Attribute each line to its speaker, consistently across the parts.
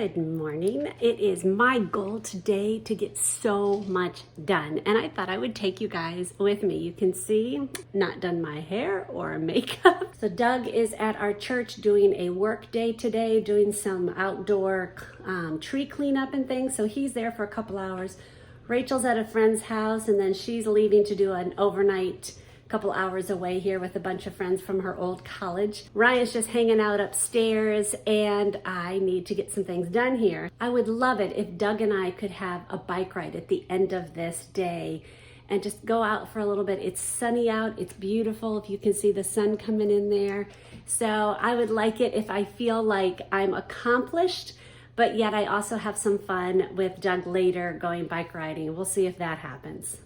Speaker 1: Good morning. It is my goal today to get so much done, and I thought I would take you guys with me. You can see, not done my hair or makeup. So Doug is at our church doing a work day today, doing some outdoor tree cleanup and things. So he's there for a couple hours. Rachel's at a friend's house, and then she's leaving to do an overnight couple hours away here with a bunch of friends from her old college. Ryan's just hanging out upstairs, and I need to get some things done here. I would love it if Doug and I could have a bike ride at the end of this day and just go out for a little bit. It's sunny out, it's beautiful, if you can see the sun coming in there. So I would like it if I feel like I'm accomplished, but yet I also have some fun with Doug later going bike riding. We'll see if that happens.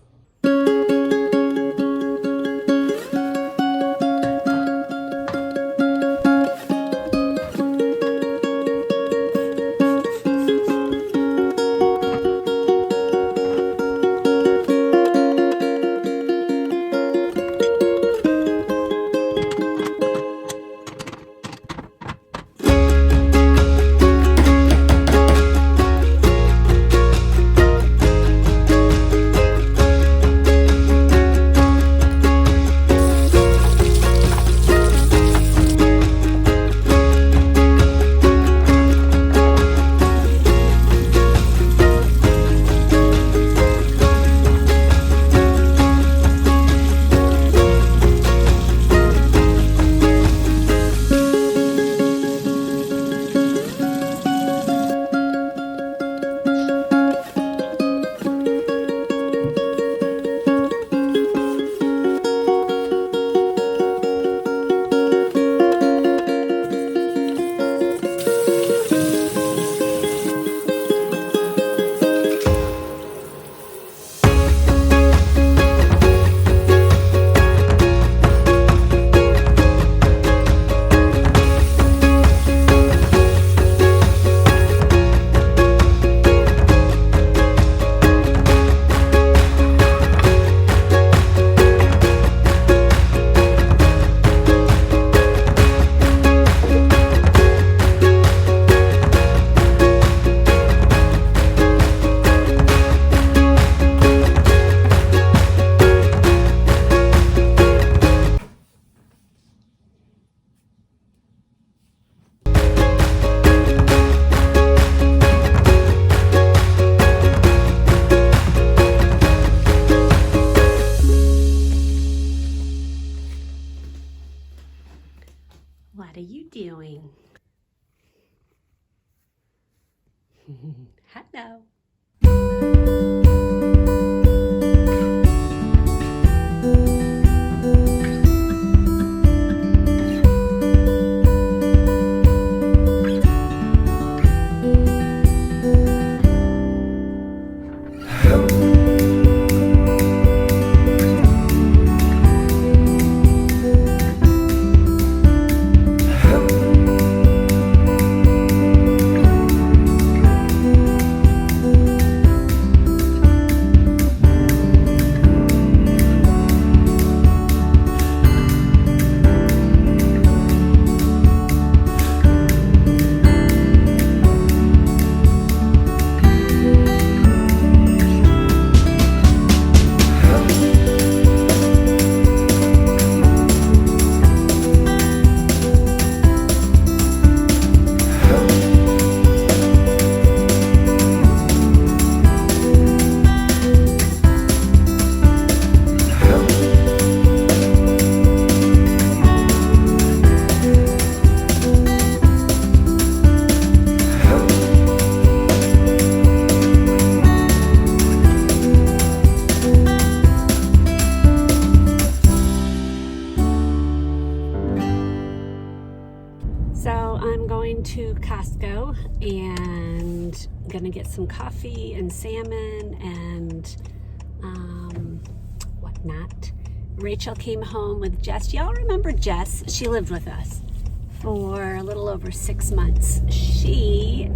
Speaker 1: What are you doing? Hello. I'm going to Costco and gonna get some coffee and salmon and whatnot. Rachel came home with Jess. Y'all remember Jess? She lived with us for a little over 6 months. She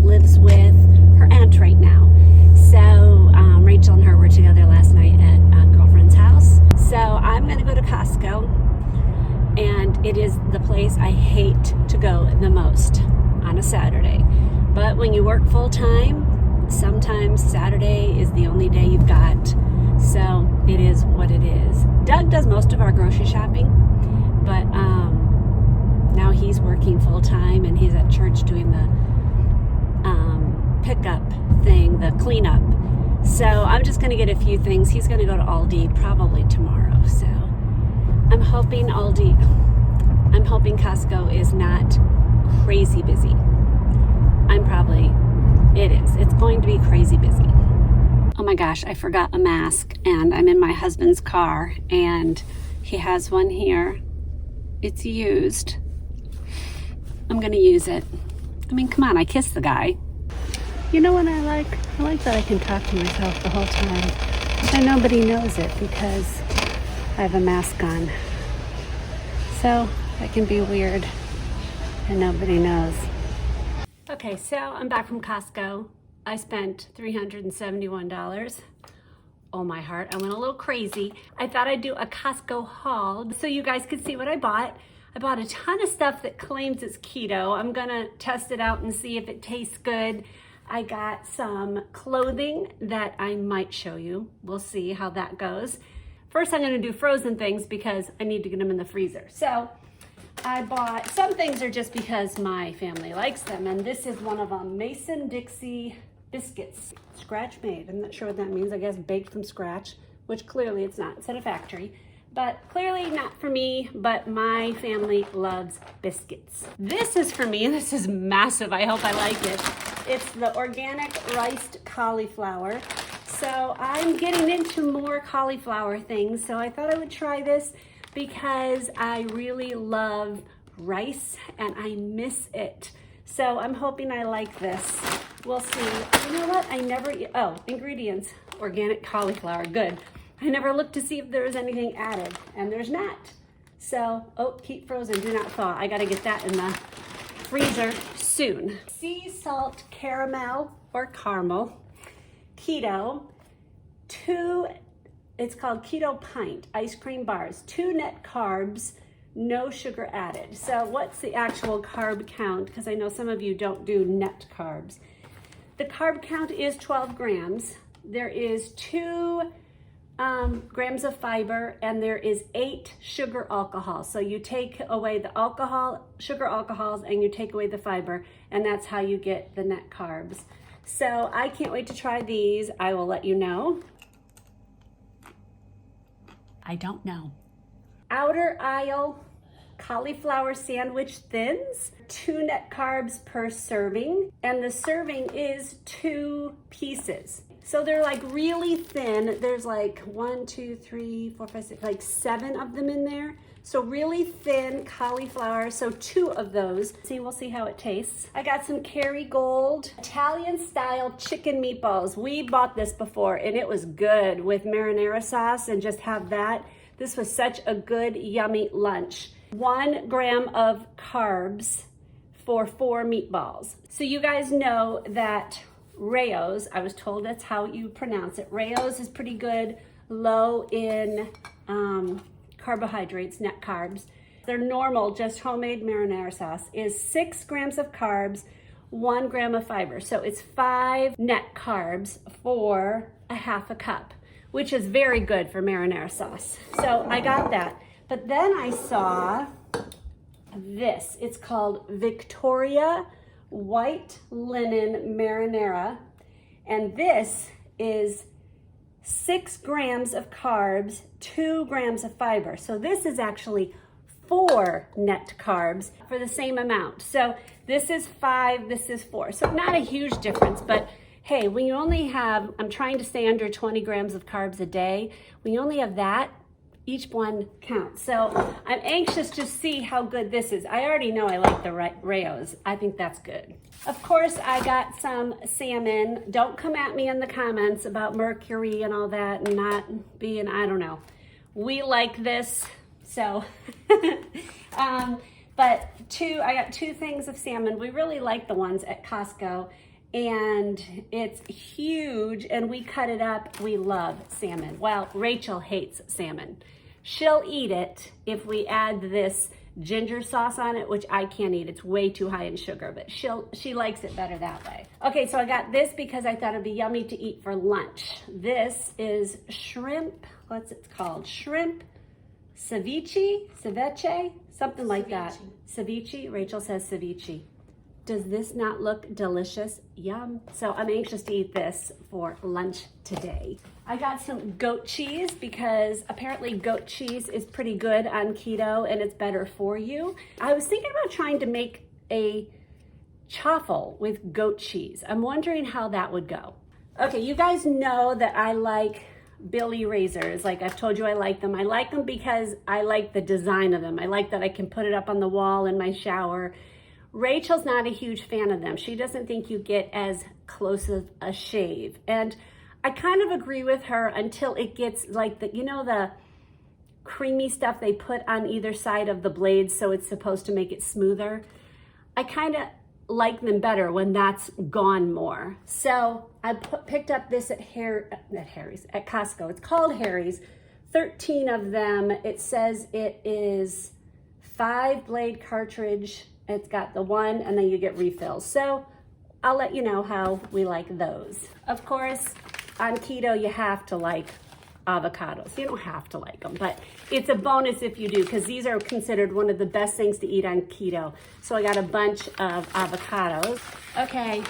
Speaker 1: lives with her aunt right now. So Rachel and her were together last night at a girlfriend's house. So I'm gonna go to Costco, and it is the place I hate to go the most on a Saturday. But when you work full time, sometimes Saturday is the only day you've got. So it is what it is. Doug does most of our grocery shopping, but now he's working full time and he's at church doing the pickup thing, the cleanup. So I'm just gonna get a few things. He's gonna go to Aldi probably tomorrow. So I'm hoping Costco is not crazy busy. It's going to be crazy busy. Oh my gosh, I forgot a mask and I'm in my husband's car and he has one here. It's used. I'm gonna use it. I mean, come on, I kissed the guy. You know what I like? I like that I can talk to myself the whole time. And nobody knows it because I have a mask on. So that can be weird and nobody knows. Okay, so I'm back from Costco. I spent $371. Oh my heart, I went a little crazy. I thought I'd do a Costco haul so you guys could see what I bought. I bought a ton of stuff that claims it's keto. I'm gonna test it out and see if it tastes good. I got some clothing that I might show you. We'll see how that goes. First, I'm gonna do frozen things because I need to get them in the freezer. So I bought, some things are just because my family likes them, and this is one of them, Mason-Dixie biscuits, scratch made. I'm not sure what that means. I guess baked from scratch, which clearly it's not. It's at a factory, but clearly not for me, but my family loves biscuits. This is for me, and this is massive. I hope I like it. It's the organic riced cauliflower. So I'm getting into more cauliflower things, so I thought I would try this because I really love rice and I miss it. So I'm hoping I like this. We'll see. You know what? Ingredients, organic cauliflower, good. I never looked to see if there was anything added, and there's not. So, keep frozen, do not thaw. I gotta get that in the freezer soon. Sea salt caramel or caramel, keto, it's called Keto Pint, ice cream bars, 2 net carbs, no sugar added. So what's the actual carb count? Because I know some of you don't do net carbs. The carb count is 12 grams. There is 2 grams of fiber, and there is 8 sugar alcohols. So you take away the sugar alcohols, and you take away the fiber, and that's how you get the net carbs. So I can't wait to try these. I will let you know. I don't know. Outer aisle cauliflower sandwich thins, 2 net carbs per serving, and the serving is 2 pieces. So they're like really thin. There's like 1, 2, 3, 4, 5, 6, like 7 of them in there. So really thin cauliflower, so 2 of those. We'll see how it tastes. I got some Kerrygold Italian style chicken meatballs. We bought this before and it was good with marinara sauce, and just have that. This was such a good, yummy lunch. 1 gram of carbs for 4 meatballs. So you guys know that Rao's, I was told that's how you pronounce it. Rao's is pretty good, low in carbohydrates, net carbs. Their normal, just homemade marinara sauce is 6 grams of carbs, 1 gram of fiber. So it's 5 net carbs for a half a cup, which is very good for marinara sauce. So I got that. But then I saw this. It's called Victoria White Linen Marinara. And this is 6 grams of carbs, 2 grams of fiber. So this is actually 4 net carbs for the same amount. So this is 5, this is 4. So not a huge difference, but hey, when you only have, I'm trying to stay under 20 grams of carbs a day. When you only have that, each one counts. So I'm anxious to see how good this is. I already know I like the Rao's. I think that's good. Of course, I got some salmon. Don't come at me in the comments about mercury and all that and not being, I don't know. We like this, so. But I got 2 things of salmon. We really like the ones at Costco, and it's huge, and we cut it up. We love salmon. Well, Rachel hates salmon. She'll eat it if we add this ginger sauce on it, which I can't eat. It's way too high in sugar, but she likes it better that way. Okay, so I got this because I thought it'd be yummy to eat for lunch. This is shrimp, what's it called? Shrimp ceviche, something like that. Ceviche, Rachel says ceviche. Does this not look delicious? Yum. So I'm anxious to eat this for lunch today. I got some goat cheese because apparently goat cheese is pretty good on keto and it's better for you. I was thinking about trying to make a chaffle with goat cheese. I'm wondering how that would go. Okay, you guys know that I like Billy razors. Like I've told you, I like them. I like them because I like the design of them. I like that I can put it up on the wall in my shower. Rachel's not a huge fan of them. She doesn't think you get as close of a shave. And I kind of agree with her until it gets like the, you know, the creamy stuff they put on either side of the blades so it's supposed to make it smoother. I kind of like them better when that's gone more. So I picked up this at Costco. It's called Harry's. 13 of them. It says it is 5-blade cartridge. It's got the one and then you get refills. So I'll let you know how we like those. Of course, on keto, you have to like avocados. You don't have to like them, but it's a bonus if you do, because these are considered one of the best things to eat on keto. So I got a bunch of avocados. Okay,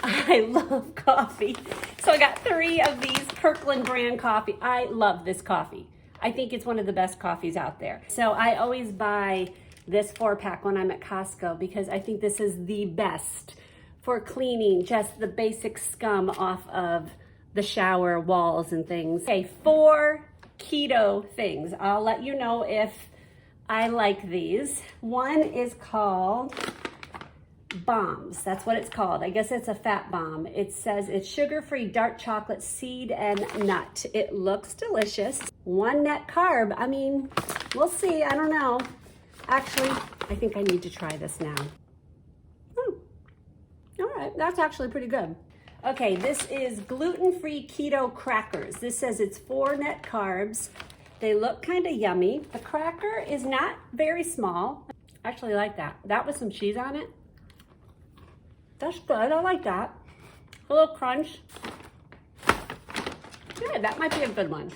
Speaker 1: I love coffee. So I got 3 of these Kirkland brand coffee. I love this coffee. I think it's one of the best coffees out there. So I always buy this 4-pack when I'm at Costco because I think this is the best for cleaning just the basic scum off of the shower walls and things. Okay, 4 keto things. I'll let you know if I like these. One is called Bombs. That's what it's called. I guess it's a fat bomb. It says it's sugar-free dark chocolate seed and nut. It looks delicious. 1 net carb. I mean, we'll see. I don't know. Actually, I think I need to try this now. All right, that's actually pretty good. Okay, this is gluten-free keto crackers. This says it's 4 net carbs. They look kind of yummy. The cracker is not very small. I actually like that. That with some cheese on it. That's good, I like that. A little crunch. Yeah, that might be a good one.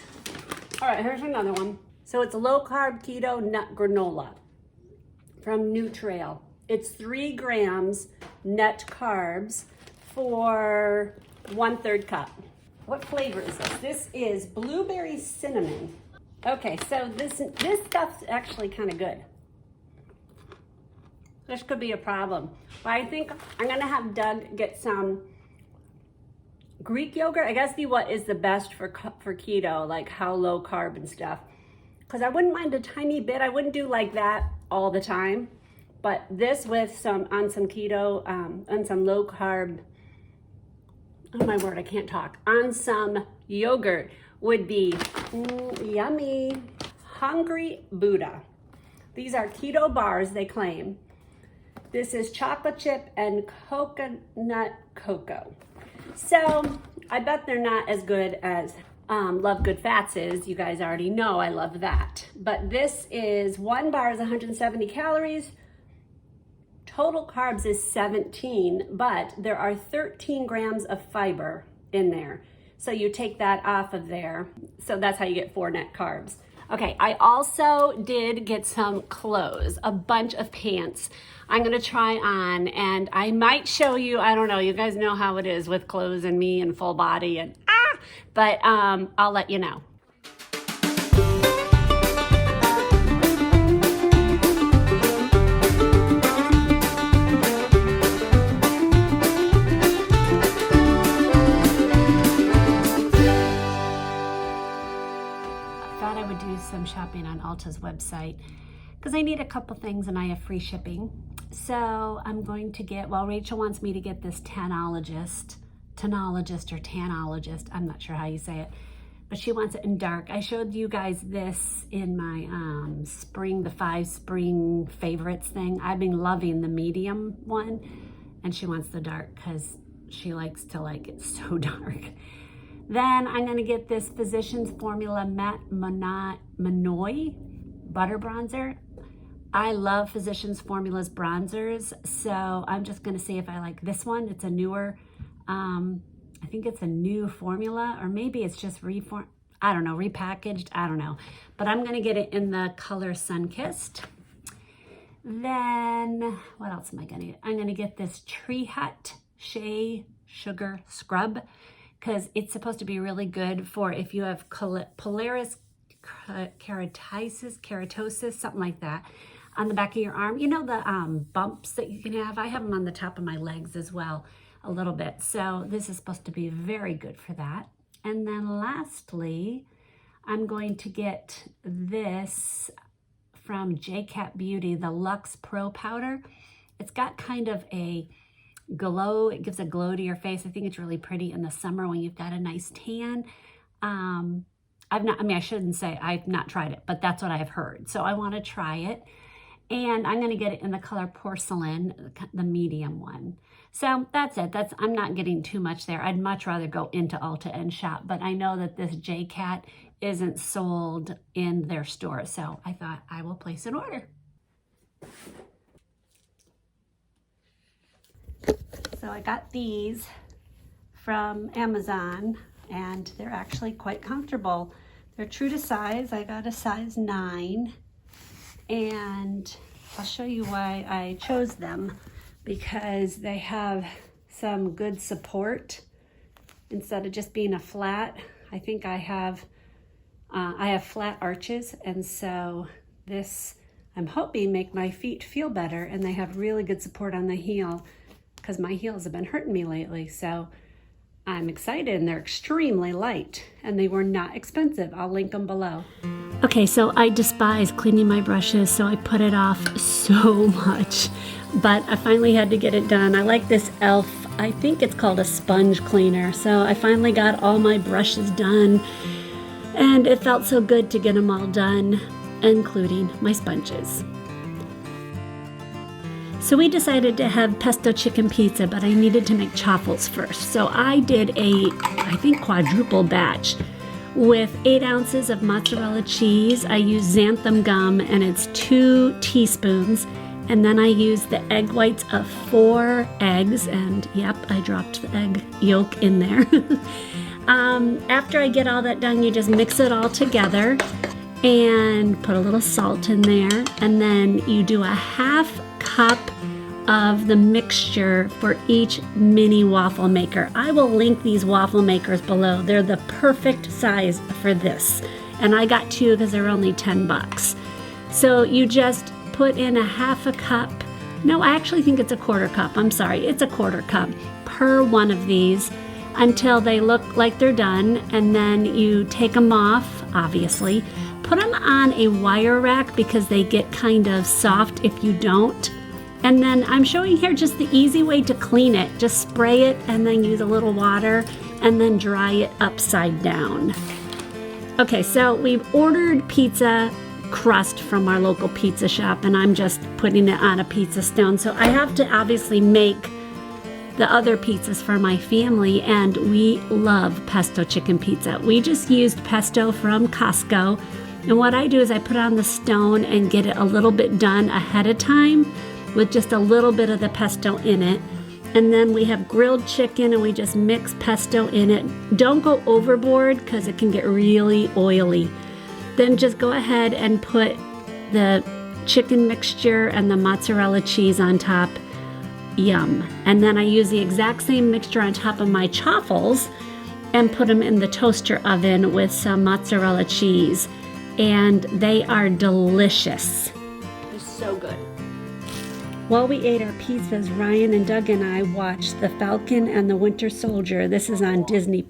Speaker 1: All right, here's another one. So it's low-carb keto nut granola from Nutrail. It's 3 grams net carbs for 1/3 cup. What flavor is this? This is blueberry cinnamon. Okay, so this stuff's actually kind of good. This could be a problem. But I think I'm gonna have Doug get some Greek yogurt. I guess what is the best for keto, like how low carb and stuff. Because I wouldn't mind a tiny bit. I wouldn't do like that all the time. But this with some keto, on some low carb, oh my word, I can't talk, on some yogurt would be yummy. Hungry Buddha. These are keto bars, they claim. This is chocolate chip and coconut cocoa. So I bet they're not as good as Love Good Fats is. You guys already know I love that. But this is 1 bar is 170 calories. Total carbs is 17, but there are 13 grams of fiber in there. So you take that off of there. So that's how you get 4 net carbs. Okay, I also did get some clothes, a bunch of pants I'm gonna try on, and I might show you, I don't know, you guys know how it is with clothes and me and full body and but I'll let you know. Some shopping on Ulta's website because I need a couple things and I have free shipping. So I'm going to get, well, Rachel wants me to get this tanologist, I'm not sure how you say it, but she wants it in dark. I showed you guys this in my the 5 spring favorites thing. I've been loving the medium one and she wants the dark because she likes to like it so dark. Then I'm gonna get this Physicians Formula Matte Monoi Butter Bronzer. I love Physicians Formulas bronzers, so I'm just gonna see if I like this one. It's a newer, I think it's a new formula, or maybe it's just I don't know, repackaged, I don't know. But I'm gonna get it in the color Sunkissed. Then, what else am I gonna get? I'm gonna get this Tree Hut Shea Sugar Scrub, because it's supposed to be really good for if you have pilaris keratosis, something like that, on the back of your arm. You know the bumps that you can have? I have them on the top of my legs as well, a little bit. So this is supposed to be very good for that. And then lastly, I'm going to get this from JCat Beauty, the Luxe Pro Powder. It's got kind of a glow. It gives a glow to your face. I think it's really pretty in the summer when you've got a nice tan. I shouldn't say I've not tried it, but that's what I've heard. So I want to try it. And I'm going to get it in the color Porcelain, the medium one. So that's it. I'm not getting too much there. I'd much rather go into Ulta and shop, but I know that this JCat isn't sold in their store. So I thought I will place an order. So I got these from Amazon, and they're actually quite comfortable. They're true to size. I got a size 9, and I'll show you why I chose them, because they have some good support instead of just being a flat. I think I have flat arches, and so this, I'm hoping, make my feet feel better, and they have really good support on the heel, because my heels have been hurting me lately. So I'm excited, and they're extremely light, and they were not expensive. I'll link them below. Okay, so I despise cleaning my brushes, so I put it off so much, but I finally had to get it done. I like this e.l.f., I think it's called a sponge cleaner. So I finally got all my brushes done, and it felt so good to get them all done, including my sponges. So we decided to have pesto chicken pizza, but I needed to make chaffles first. So I did I think quadruple batch with 8 ounces of mozzarella cheese. I used xanthan gum, and it's 2 teaspoons. And then I used the egg whites of 4 eggs, and yep, I dropped the egg yolk in there. After I get all that done, you just mix it all together and put a little salt in there, and then you do a 1/2 cup of the mixture for each mini waffle maker. I will link these waffle makers below. They're the perfect size for this, and I got 2 because they're only $10. So you just put in a 1/2 cup. No, I actually think it's a 1/4 cup. I'm sorry, it's a 1/4 cup per one of these until they look like they're done, and then you take them off, obviously. Put them on a wire rack because they get kind of soft if you don't. And then I'm showing here just the easy way to clean it. Just spray it and then use a little water and then dry it upside down. Okay, so we've ordered pizza crust from our local pizza shop, and I'm just putting it on a pizza stone. So I have to obviously make the other pizzas for my family, and we love pesto chicken pizza. We just used pesto from Costco, and what I do is I put it on the stone and get it a little bit done ahead of time with just a little bit of the pesto in it. And then we have grilled chicken, and we just mix pesto in it. Don't go overboard because it can get really oily. Then just go ahead and put the chicken mixture and the mozzarella cheese on top. Yum. And then I use the exact same mixture on top of my chaffles and put them in the toaster oven with some mozzarella cheese. And they are delicious. They're so good. While we ate our pizzas, Ryan and Doug and I watched The Falcon and the Winter Soldier. This is on Disney+.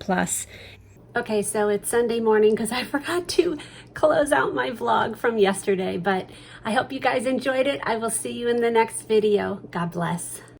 Speaker 1: Okay, so it's Sunday morning because I forgot to close out my vlog from yesterday, but I hope you guys enjoyed it. I will see you in the next video. God bless.